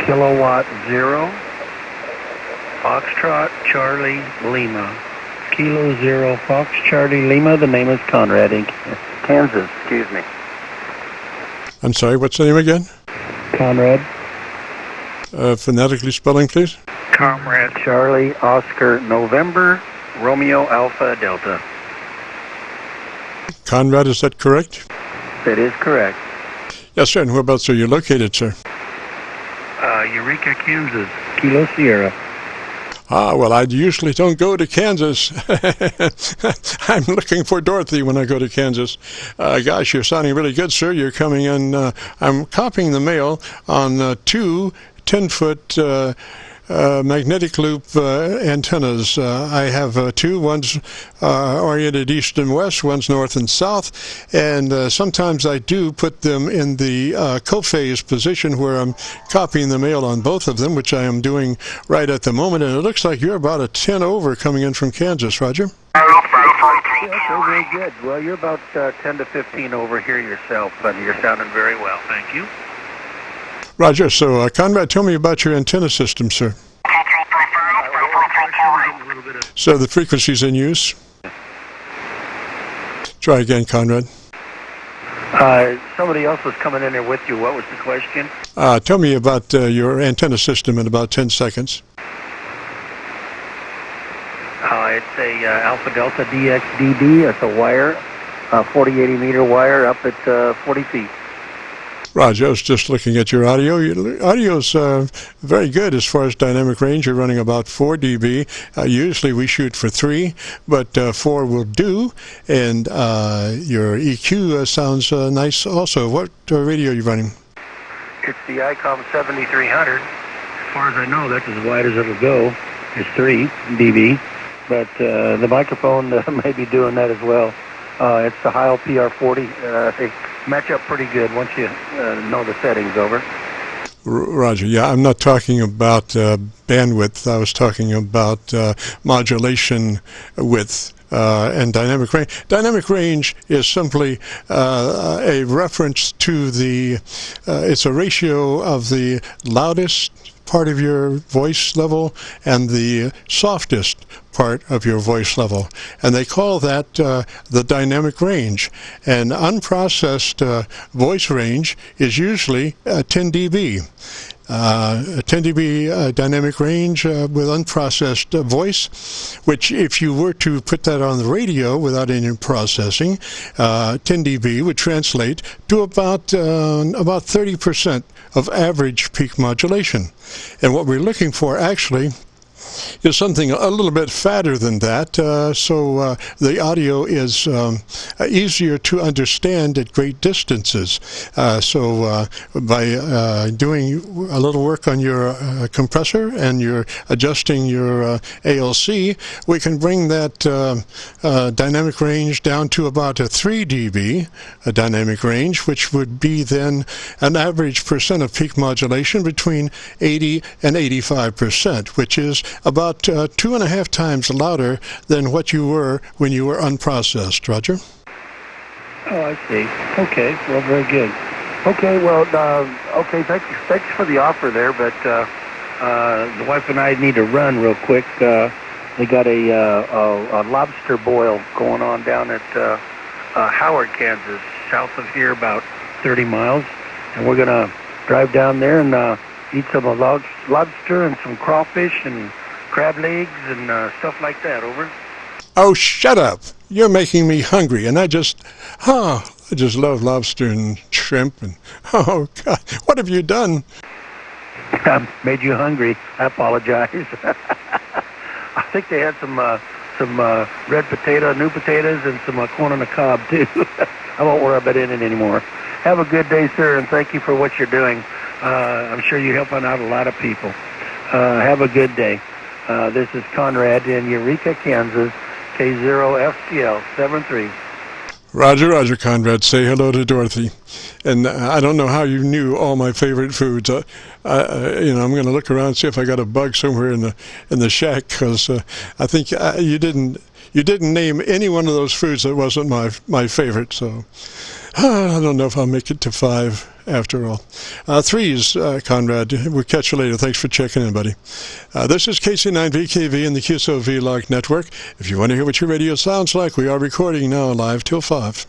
Kilowatt 0, Foxtrot Charlie Lima. Kilo 0, Fox Charlie Lima. The name is Conrad in Kansas, excuse me. I'm sorry, what's the name again? Conrad. Phonetically spelling, please. Comrade Charlie Oscar November Romeo Alpha Delta. Conrad, is that correct? That is correct. Yes, sir. And whereabouts are you located, sir? Eureka, Kansas. Kilo Sierra. Ah, well, I usually don't go to Kansas. I'm looking for Dorothy when I go to Kansas. Gosh, you're sounding really good, sir. You're coming in. I'm copying the mail on two 10-foot magnetic loop antennas. I have two. One's oriented east and west, one's north and south, and sometimes I do put them in the co-phase position where I'm copying the mail on both of them, which I am doing right at the moment, and it looks like you're about a 10 over coming in from Kansas, Roger. Okay, very good. Well, you're about 10 to 15 over here yourself, but you're sounding very well. Thank you. Roger. So, Conrad, tell me about your antenna system, sir. So the frequencies in use? Try again, Conrad. Somebody else was coming in there with you. What was the question? Tell me about your antenna system in about 10 seconds. It's a Alpha Delta DXDD. It's a wire, 4080 meter wire up at 40 feet. Roger, I was just looking at your audio. Your audio's very good as far as dynamic range. You're running about 4 dB. Usually we shoot for 3, but 4 will do. And your EQ sounds nice also. What radio are you running? It's the ICOM 7300. As far as I know, that's as wide as it'll go. It's 3 dB. But the microphone may be doing that as well. It's the Heil PR40. They match up pretty good once you know the settings over. Roger. Yeah, I'm not talking about bandwidth. I was talking about modulation width and dynamic range. Dynamic range is simply a reference to the, it's a ratio of the loudest part of your voice level and the softest part of your voice level, and they call that the dynamic range. And unprocessed voice range is usually 10 dB. 10 dB dynamic range with unprocessed voice, which if you were to put that on the radio without any processing, 10 dB would translate to about 30% of average peak modulation. And what we're looking for actually is something a little bit fatter than that, so the audio is easier to understand at great distances. So by doing a little work on your compressor and you're adjusting your ALC, we can bring that dynamic range down to about a 3 dB dynamic range, which would be then an average percent of peak modulation between 80 and 85%, which is about 2.5 times louder than what you were when you were unprocessed. Roger? Oh, I see. Okay, well, very good. Okay, well, okay, thanks for the offer there, but the wife and I need to run real quick. They got a lobster boil going on down at Howard, Kansas, south of here, about 30 miles, and we're going to drive down there and eat some lobster and some crawfish and crab legs and stuff like that. Over. Oh, shut up! You're making me hungry, and I just love lobster and shrimp. And oh God, what have you done? I made you hungry. I apologize. I think they had some red potato, new potatoes, and some corn on the cob too. I won't worry about it anymore. Have a good day, sir, and thank you for what you're doing. I'm sure you're helping out a lot of people. Have a good day. This is Conrad in Eureka, Kansas, K0FCL 73. Roger, Conrad. Say hello to Dorothy. And I don't know how you knew all my favorite foods. I'm going to look around and see if I got a bug somewhere in the shack, because I think you didn't name any one of those foods that wasn't my favorite. So I don't know if I'll make it to 5 after all. Threes, Conrad. We'll catch you later. Thanks for checking in, buddy. This is KC9VKV in the Qso-Vlog network. If you want to hear what your radio sounds like, we are recording now live till 5.